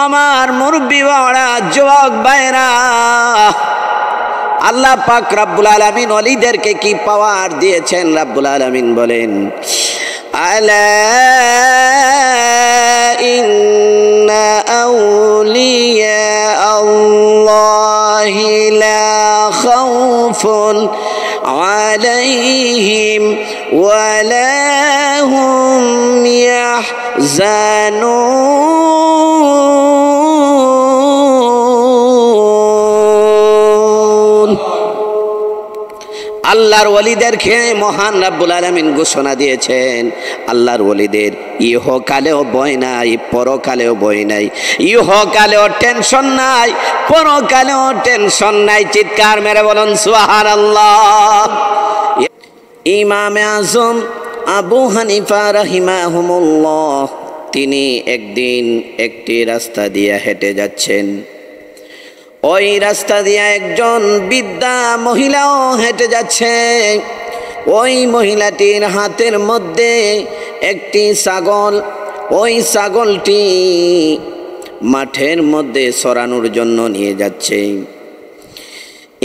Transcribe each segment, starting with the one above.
আমার মুরব্বি বাবারা, যুবক ভাইরা, আল্লাহ পাক রব্বুল আলামিন ওলিদেরকে কি পাওয়ার দিয়েছেন। রব্বুল আলামিন বলেন, আলা ইন্না আউলিয়া আল্লাহি লা খাউফুন আলাইহিম ওয়া লা হুম ইয়াহজানুন। আল্লাহর ওলিদেরকে মহান রব্বুল আলামিন ঘোষণা দিয়েছেন, আল্লাহর ওলিদের ইহকালেও ভয় নাই, পরকালেও ভয় নাই। ইহকালেও টেনশন নাই, পরকালেও টেনশন নাই। চিৎকার মেরে বলুন সুবহানাল্লাহ। ইমামে আজম আবু হানিফা রাহিমাহুমুল্লাহ, তিনি একদিন একটি রাস্তা দিয়ে হেঁটে যাচ্ছেন। ওই রাস্তা দিয়ে একজন বৃদ্ধা মহিলাও হেঁটে যাচ্ছে। ওই মহিলাটির হাতের মধ্যে একটি ছাগল। ওই ছাগলটি মাঠের মধ্যে চরানোর জন্য নিয়ে যাচ্ছে।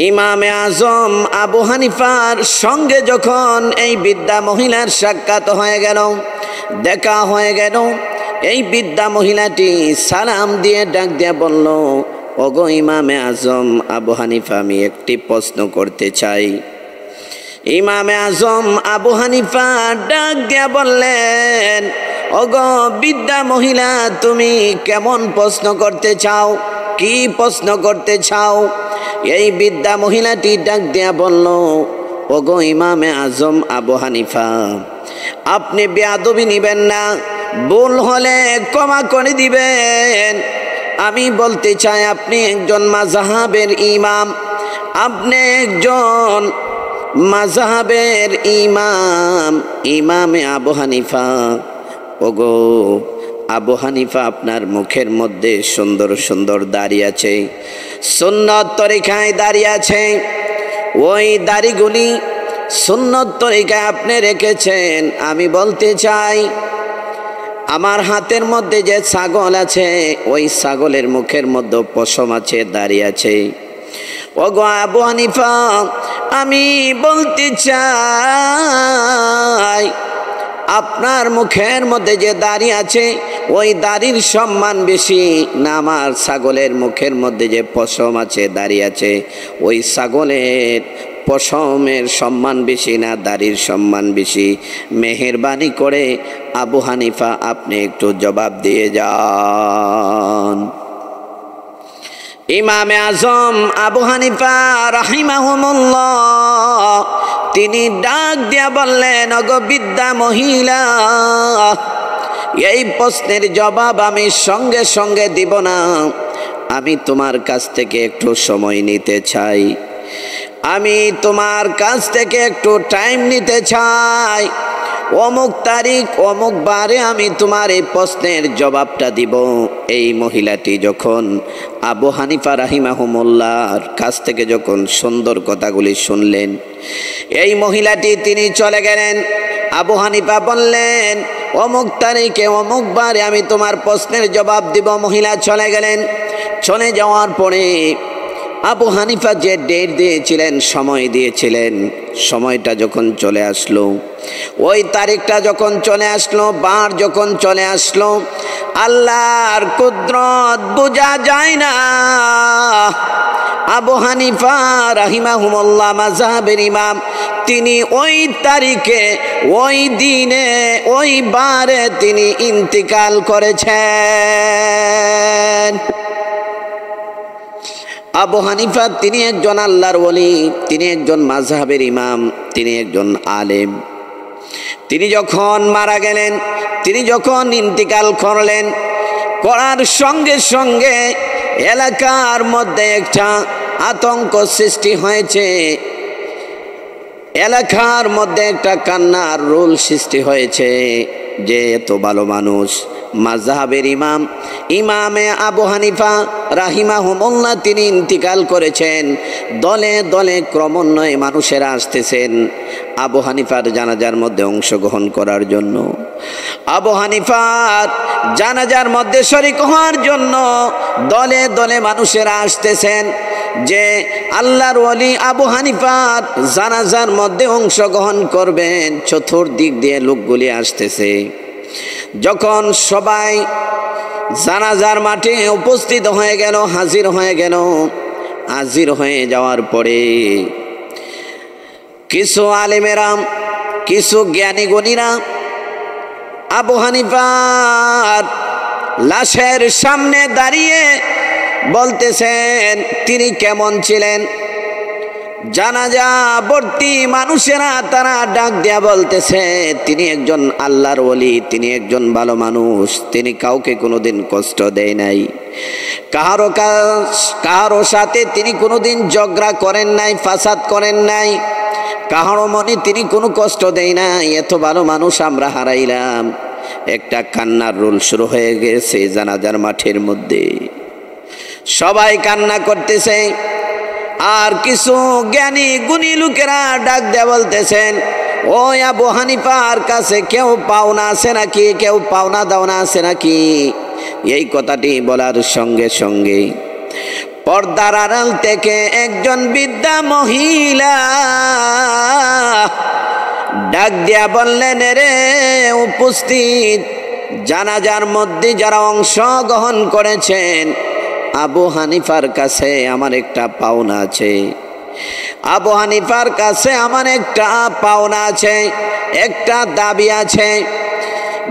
ইমামে আজম আবু হানিফার সঙ্গে যখন এই বৃদ্ধা মহিলার সাক্ষাৎ হয়ে গেল, দেখা হয়ে গেল, এই বৃদ্ধা মহিলাটি সালাম দিয়ে ডাক দিয়ে বলল, ওগো ইমামে আজম আবু হানিফা, আমি একটি প্রশ্ন করতে চাই। ইমামে আজম আবু হানিফা ডাক দিয়া বললেন, ওগো বৃদ্ধা মহিলা, তুমি কেমন প্রশ্ন করতে চাও? কি প্রশ্ন করতে চাও? এই বৃদ্ধা মহিলাটি ডাক দিয়া বলল, ওগো ইমামে আজম আবু হানিফা, আপনি বেয়াদবি নিবেন না, ভুল হলে ক্ষমা করে দিবেন। আমি বলতে চাই, আপনি একজন মাযহাবের ইমাম, আপনি একজন মাযহাবের ইমাম, ইমামে আবু হানিফা। ওগো আবু হানিফা, আপনার মুখের মধ্যে সুন্দর সুন্দর দাড়ি আছে, সুন্নত তরিকায় দাড়ি আছে। ওই দাড়িগুলি সুন্নত তরিকায় আপনি রেখেছেন। আমি বলতে চাই, আমার হাতের মধ্যে যে ছাগল আছে, ওই ছাগলের মুখের মধ্যে পশম আছে, দাড়ি আছে। ওগো আবু হানিফা, আমি বলতে চাই, আপনার মুখের মধ্যে যে দাড়ি আছে, ওই দাড়ির সম্মান বেশি না আমার ছাগলের মুখের মধ্যে যে পশম আছে, দাড়ি আছে, ওই ছাগলের পশমের সম্মান বেশি না দাড়ির সম্মান বেশি? মেহেরবানি করে আবু হানিফা, আপনি একটু জবাব দিয়ে যান। ইমামে আজম আবু হানিফা রাহিমাহুমুল্লাহ, তিনি ডাক দিয়া বললেন, ওগো বৃদ্ধা মহিলা, এই প্রশ্নের জবাব আমি সঙ্গে সঙ্গে দিব না। আমি তোমার কাছ থেকে একটু সময় নিতে চাই, আমি তোমার কাছ থেকে একটু টাইম নিতে চাই। অমুক তারিখ অমুক বারে আমি তোমার এই প্রশ্নের জবাবটা দিব। এই মহিলাটি যখন আবু হানিফা রাহিমাহুমুল্লাহর কাছ থেকে যখন সুন্দর কথাগুলি শুনলেন, এই মহিলাটি তিনি চলে গেলেন। আবু হানিফা বললেন, অমুক তারিখে অমুক বারে আমি তোমার প্রশ্নের জবাব দিব। মহিলা চলে গেলেন। চলে যাওয়ার পরে আবু হানিফা যে ডেট দিয়েছিলেন, সময় দিয়েছিলেন, সময়টা যখন চলে আসলো, ওই তারিখটা যখন চলে আসলো, বার যখন চলে আসলো, আল্লাহর কুদরত বোঝা যায় না। আবু হানিফা রাহিমাহুমুল্লাহ মাযহাবের ইমাম, তিনি ওই তারিখে, ওই দিনে, ওই বারে তিনি ইন্তিকাল করেছেন। আবু হানিফা তিনি একজন আল্লাহর ওলি, তিনি একজন মাযহাবের ইমাম, তিনি একজন আলেম। তিনি যখন মারা গেলেন, তিনি যখন ইন্তিকাল করলেন, করার সঙ্গে সঙ্গে এলাকার মধ্যে একটা আতঙ্ক সৃষ্টি হয়েছে। এলাকার মধ্যে একটা কান্নার রোল সৃষ্টি হয়েছে যে এত ভালো মানুষ, মাযহাবের ইমাম ইমামে আবু হানিফা রাহিমাহুমুল্লাহ তিনি ইন্তিকাল করেছেন। দলে দলে ক্রমান্বয়ে মানুষেরা আসতেছেন আবু হানিফার জানাজার মধ্যে অংশগ্রহণ করার জন্য। আবু হানিফার জানাজার মধ্যে শরীক হওয়ার জন্য দলে দলে মানুষেরা আসতেছেন যে আল্লাহর ওলি আবু হানিফার জানাজার মধ্যে অংশগ্রহণ করবেন। চতুর্দিক দিয়ে লোকগুলি আসতেছে। যখন সবাই জানাজার মাঠে উপস্থিত হয়ে গেল, হাজির হয়ে গেল, হাজির হয়ে যাওয়ার পরে কিছু আলেমেরা, কিছু জ্ঞানী গুণীরা আবু হানিফার লাশের সামনে দাঁড়িয়ে বলতেছেন তিনি কেমন ছিলেন। জানাজা ভর্তি মানুষেরা তারা ডাক দেয়া বলতেছে তিনি একজন আল্লাহর ওলি, তিনি একজন ভালো মানুষ, তিনি কাউকে কোনোদিন কষ্ট দেয় নাই, কাহারো সাথে তিনি কোনোদিন ঝগড়া করেন নাই, ফাসাদ করেন নাই, কাহারো মনে তিনি কোনো কষ্ট দেয় নাই। এত ভালো মানুষ আমরা হারাইলাম। একটা কান্নার রোল শুরু হয়ে গেছে জানাজার মাঠের মধ্যে। সবাই কান্না করতেছে। আর কিছু জ্ঞানী গুণী লোকেরা ডাক দেয়া বলতেছেন ওই আবু হানিফার কাছে কেউ পাওনা আছে নাকি, কেউ পাওনা দাওনা আছে নাকি। এই কথাটি বলার সঙ্গে সঙ্গে পর্দার আড়াল থেকে একজন বৃদ্ধা মহিলা ডাক দিয়া বললেন রে উপস্থিত জানাজার মধ্যে যারা অংশগ্রহণ করেছেন, আবু হানিফার কাছে আমার একটা পাওনা আছে, আবু হানিফার কাছে আমার একটা পাওনা আছে, একটা দাবি আছে।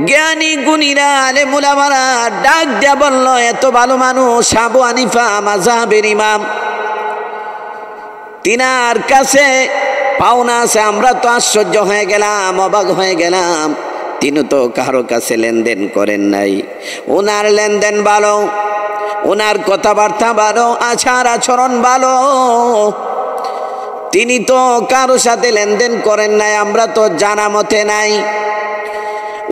জ্ঞানী গুণীরা আলেমুল আমারা ডাক দিয়া বলল এত ভালো মানুষ আবু হানিফা মাযহাবের ইমাম, তিনার কাছে পাওনা আছে। আমরা তো আশ্চর্য হয়ে গেলাম, অবাক হয়ে গেলাম। তিনি তো কারো কাছে লেনদেন করেন নাই। ওনার লেনদেন ভালো, ওনার কথাবার্তা ভালো, আচার আচরণ ভালো, তিনি তো কারো সাথে লেনদেন করেন নাই, আমরা তো জানা মতে নাই।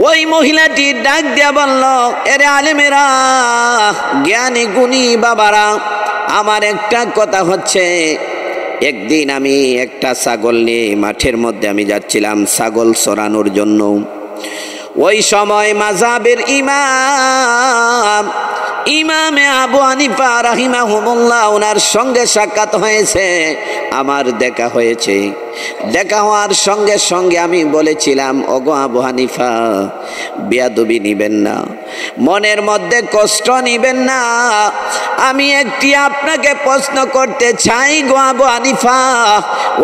ওই মহিলাটি ডাক দিয়া বলল এরে আলেমেরা, জ্ঞানী গুণী বাবারা, আমার একটা কথা হচ্ছে, একদিন আমি একটা ছাগল নিয়ে মাঠের মধ্যে আমি যাচ্ছিলাম ছাগল চরানোর জন্য। ওই সময় মাযহাবের ইমাম ইমামে আবু হানিফা রাহিমাহুমুল্লাহ ওনার সঙ্গে সাক্ষাৎ হয়েছে, আমার দেখা হয়েছে। দেখা হওয়ার সঙ্গে সঙ্গে আমি বলেছিলাম ওগো আবু হানিফা বেয়াদবি নিবেন না, মনের মধ্যে কষ্ট নিবেন না। আমি একটি আপনাকে প্রশ্ন করতে চাই গো আবু হানিফা।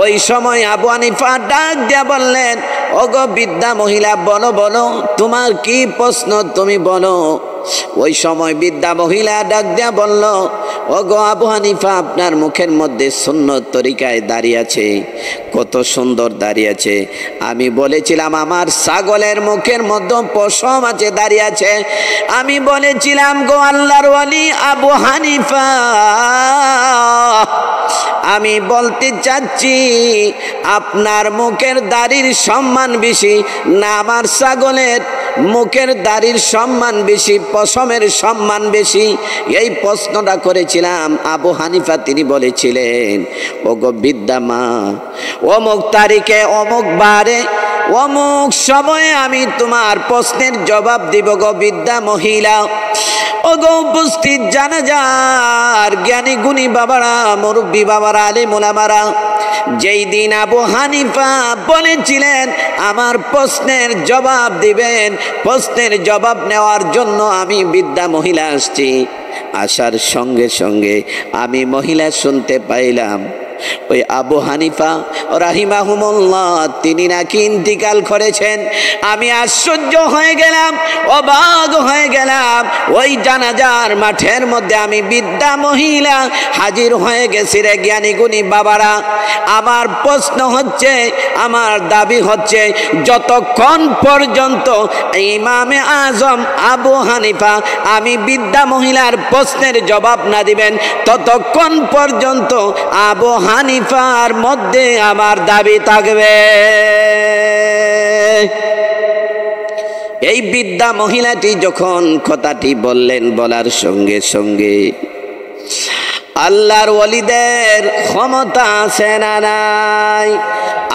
ওই সময় আবু হানিফা ডাক দিয়া বললেন ওগো বৃদ্ধা মহিলা বলো বলো তোমার কি প্রশ্ন তুমি বলো। ওই সময় বৃদ্ধা মহিলা ডাক দিয়া বলল ওগো আবু হানিফা আপনার মুখের মধ্যে সুন্নত তরিকায় দাঁড়িয়ে আছে, কত সুন্দর দাঁড়িয়ে আছে। আমি বলেছিলাম আমার ছাগলের মুখের মধ্যে পশম আছে দাঁড়িয়ে আছে। আমি বলেছিলাম গো আল্লাহর ওলি আবু হানিফা, আমি বলতে চাচ্ছি আপনার মুখের দাড়ির সম্মান বেশি না আমার ছাগলের মুখের দাড়ির সম্মান বেশি, পশমের সম্মান বেশি? এই প্রশ্নটা করেছিলাম। আবু হানিফা তিনি বলেছিলেন ওগো বিদ্যা মা, অমুক তারিখে অমুক বারে অমুক সময়ে আমি তোমার প্রশ্নের জবাব দিব গো বিদ্যা মহিলা। ওগো উপস্থিত জানাজার জ্ঞানী গুণী বাবারা, মুরব্বী বাবারা, আলেম ওলামারা, যেই দিন আবু হানিফা বলেছিলেন আমার প্রশ্নের জবাব দিবেন, প্রশ্নের জবাব নেওয়ার জন্য আমি বৃদ্ধা মহিলা আসছি। আসার সঙ্গে সঙ্গে আমি মহিলা শুনতে পাইলাম ওই আবু হানিফা রাহিমাহুমুল্লাহ তিনি নাকি ইন্তিকাল করেছেন। আমি আশ্চর্য হয়ে গেলাম, অবাক হয়ে গেলাম। ওই জানাজার মাঠের মধ্যে আমি বৃদ্ধা মহিলা হাজির হয়ে গেছি রে জ্ঞানী গুণী বাবারা। আমার প্রশ্ন হচ্ছে, আমার দাবি হচ্ছে, যতক্ষণ পর্যন্ত ইমামে আজম আবু হানিফা আমি বৃদ্ধা মহিলার প্রশ্নের জবাব না দিবেন ততক্ষণ পর্যন্ত আবু হানিফার মধ্যে আমার দাবি থাকবে। এই বৃদ্ধা মহিলাটি যখন কথাটি বললেন, বলার সঙ্গে সঙ্গে আল্লাহর ওলিদের ক্ষমতা আছে না নাই?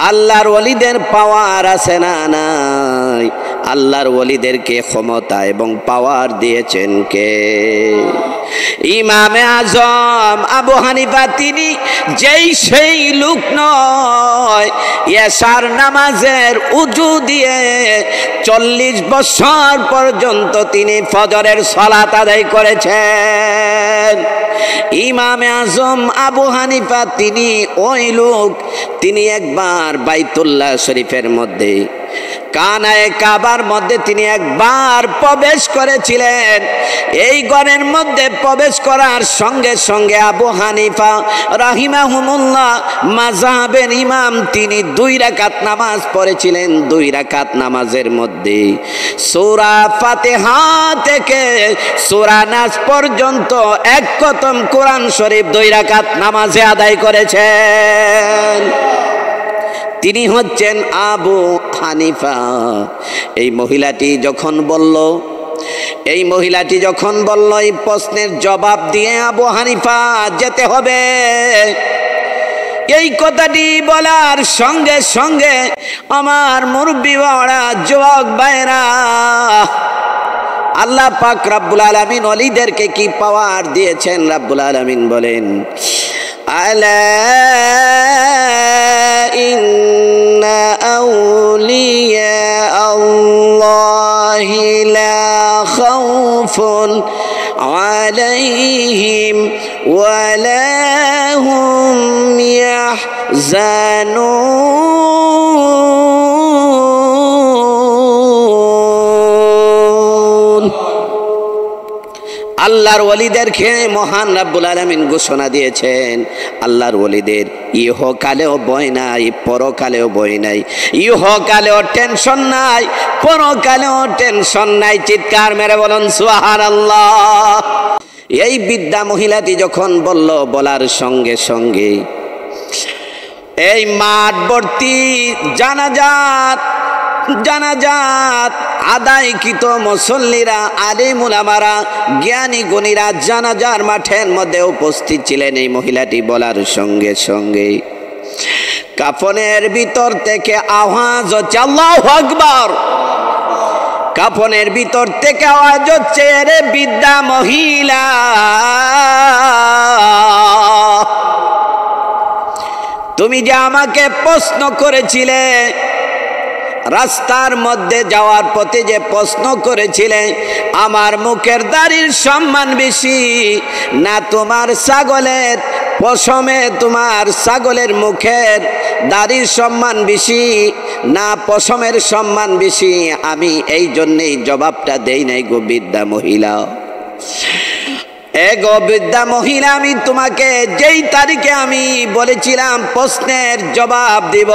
আল্লাহর ওলিদের পাওয়ার আছে না নাই? আল্লাহর ওলিদেরকে ক্ষমতা এবং পাওয়ার দিয়েছেন কে? ইমামে আজম আবু হানিফা, তিনি যেই সেই লোক নয়, এশার নামাজের উজু দিয়ে 40 বছর পর্যন্ত তিনি ফজরের সালাত আদায় করেছেন। ইমামে আজম আবু হানিফা তিনি ওই লোক, তিনি একবার বাইতুল্লাহ শরীফের মধ্যে, কানায়ে কাবার মধ্যে তিনি একবার প্রবেশ করেছিলেন। এই ঘরের মধ্যে প্রবেশ করার সঙ্গে সঙ্গে আবু হানিফা রাহিমাহুমুল্লাহ মাযহাবের ইমাম, তিনি 2 রাকাত নামাজ পড়েছিলেন। 2 রাকাত নামাজের মধ্যে সূরা ফাতিহা থেকে সূরা নাস পর্যন্ত এক খতম কোরআন শরীফ 2 রাকাত নামাজে আদায় করেছেন। তিনি হচ্ছেন আবু হানিফা। এই মহিলাটি যখন বলল, এই প্রশ্নের জবাব দিয়ে আবু হানিফা যেতে হবে, এই কথাটি বলার সঙ্গে সঙ্গে আমার মুরব্বি বাবারা, যুবক ভাইরা, আল্লাহ পাক রব্বুল আলামিন ওলিদেরকে কি পাওয়ার দিয়েছেন। রব্বুল আলামিন বলেন, আলা ইন্না আউলিয়া আল্লাহি লা খাউফুন আলাইহিম ওয়া লা হুম ইয়াহজানুন। আল্লাহর ওলিদেরকে মহান রব্বুল আলামিন ঘোষণা দিয়েছেন, আল্লাহর ওলিদের ইহকালেও ভয় নাই, পরকালেও ভয় নাই। ইহকালেও টেনশন নাই, পরকালেও টেনশন নাই। চিৎকার মেরে বলুন সুবহানাল্লাহ। এই বৃদ্ধা মহিলাটি যখন বলল, বলার সঙ্গে সঙ্গে এই মাঠ ভর্তি জানাজাত আদায়কৃত মুসল্লিরা, আলেম উলামারা, জ্ঞানী গুণীরা জানাজার মাঠের মধ্যে উপস্থিত ছিলেন। এই মহিলাটি বলার সঙ্গে সঙ্গে কাফনের ভিতর থেকে আওয়াজ হচ্ছে আল্লাহু আকবার। কাফনের ভিতর থেকে আওয়াজ হচ্ছে, রে বৃদ্ধা মহিলা, তুমি যে আমাকে প্রশ্ন করেছিলে, রাস্তার মধ্যে যাওয়ার পথে যে প্রশ্ন করেছিলে, আমার মুখের দাড়ির সম্মান বেশি না তোমার ছাগলের পশমে, তোমার ছাগলের মুখের দাড়ির সম্মান বেশি না পশমের সম্মান বেশি? আমি এই জন্যেই জবাবটা দেই নাই গো বৃদ্ধা মহিলা। গো বৃদ্ধা মহিলা, আমি তোমাকে যেই তারিখে আমি বলেছিলাম প্রশ্নের জবাব দিব,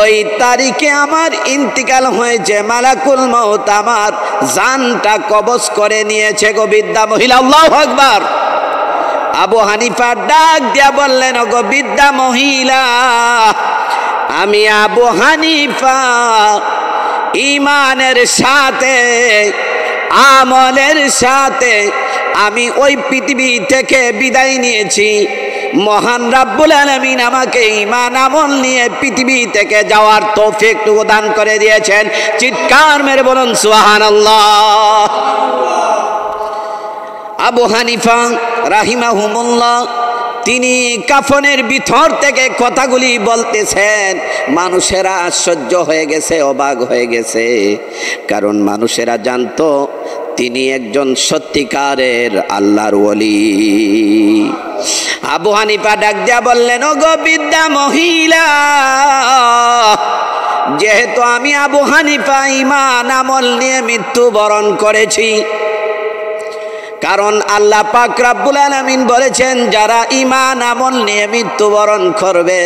ওই তারিখে আমার ইন্তিকাল হয়েছে। মালাকুল মউত আমার জানটা কবজ করে নিয়েছে গো বৃদ্ধা মহিলা। আল্লাহু আকবার। আবু হানিফা ডাক দিয়া বললেন, গো বৃদ্ধা মহিলা, আমি আবু হানিফা ঈমানের সাথে আমলের সাথে আমি ওই পৃথিবী থেকে বিদায় নিয়েছি। মহান রাব্বুল আলামিন আমাকে ঈমান আমল নিয়ে পৃথিবী থেকে যাওয়ার তৌফিক দান করে দিয়েছেন। চিৎকার মেরে বলুন সুবহানাল্লাহ। আবু হানিফা রাহিমাহুমুল্লাহ তিনি কাফনের ভিতর থেকে কথাগুলি বলতেছেন। মানুষেরা আশ্চর্য হয়ে গেছে, অবাক হয়ে গেছে, কারণ মানুষেরা জানতো তিনি একজন সত্যিকারের আল্লাহর ওলি। আবু হানিফা ডাক দিয়া বললেন, ও গো বৃদ্ধা মহিলা, যেহেতু আমি আবু হানিফা ঈমান আমল নিয়ে মৃত্যুবরণ করেছি, কারণ আল্লাহ পাক রব্বুল আলামিন বলেছেন, যারা ঈমান আমল নিয়ে মৃত্যুবরণ করবে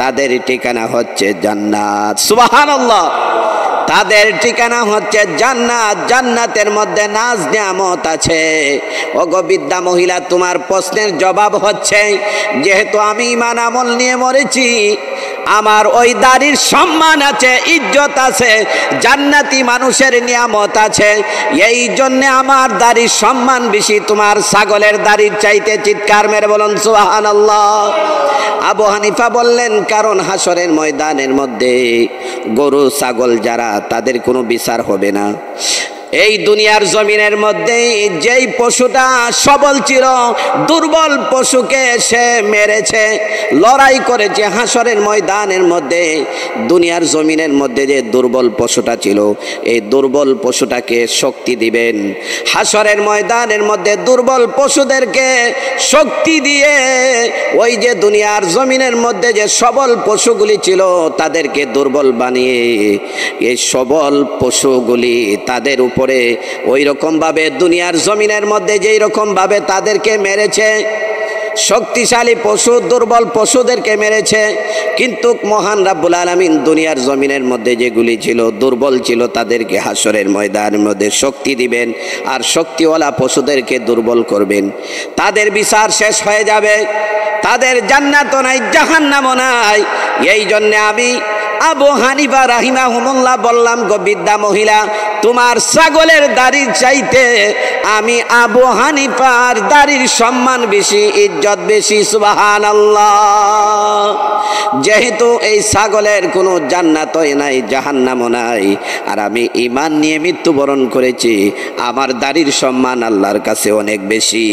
তাদের ঠিকানা হচ্ছে জান্নাত। সুবহানাল্লাহ। তাদের ঠিকানা হচ্ছে জান্নাত। জান্নাতের মধ্যে নাজ নিয়ামত আছে। ওগো বৃদ্ধা মহিলা, তোমার প্রশ্নের জবাব হচ্ছে, যেহেতু আমি ঈমান আমল নিয়ে মরেছি, আমার ওই দাড়ির সম্মান আছে, ইজ্জত আছে, জান্নাতি মানুষের নিয়ামত আছে, এই জন্য আমার দাড়ির সম্মান বেশি তোমার ছাগলের দাড়ির চাইতে। চিৎকার মেরে বলুন সুবহানাল্লাহ। আবু হানিফা বললেন, কারণ হাসরের ময়দানের মধ্যে গরু ছাগল যারা, তাদের কোনো বিচার হবে না। এই দুনিয়ার জমিনের মধ্যে যেই পশুটা সবল ছিল, দুর্বল পশুকে সে মেরেছে, লড়াই করেছে, হাসরের ময়দানের মধ্যে দুনিয়ার জমিনের মধ্যে যে দুর্বল পশুটা ছিল, এই দুর্বল পশুটাকে শক্তি দিবেন। হাসরের ময়দানের মধ্যে দুর্বল পশুদেরকে শক্তি দিয়ে ওই যে দুনিয়ার জমিনের মধ্যে যে সবল পশুগুলি ছিল তাদেরকে দুর্বল বানিয়ে এই সবল পশুগুলি তাদের উপরে ওই রকম ভাবে দুনিয়ার জমিনের মধ্যে যেই রকম ভাবে তাদেরকে মেরেছে, শক্তিশালী পশু দুর্বল পশুদেরকে মেরেছে, কিন্তু মহান রাব্বুল আলামিন দুনিয়ার জমিনের মধ্যে যেগুলি ছিল দুর্বল ছিল তাদেরকে হাসরের ময়দানের মধ্যে শক্তি দিবেন, আর শক্তিওয়ালা পশুদেরকে দুর্বল করবেন। তাদের বিচার শেষ হয়ে যাবে, তাদের জান্নাতও নাই জাহান্নামও নাই। এই জন্য আমি আবু হানিফা রাহিমাহুমুল্লাহ বললাম, গো বৃদ্ধা মহিলা, তোমার ছাগলের দাড়ির চাইতে আমি আবু হানিফার দাড়ির সম্মান বেশি, ইজ্জত বেশি। সুবহানাল্লাহ। যেহেতু এই ছাগলের কোনো জান্নাতই নাই জাহান্নামও নাই, আর আমি ঈমান নিয়ে মৃত্যুবরণ করেছি, আমার দাড়ির সম্মান আল্লাহর কাছে অনেক বেশি।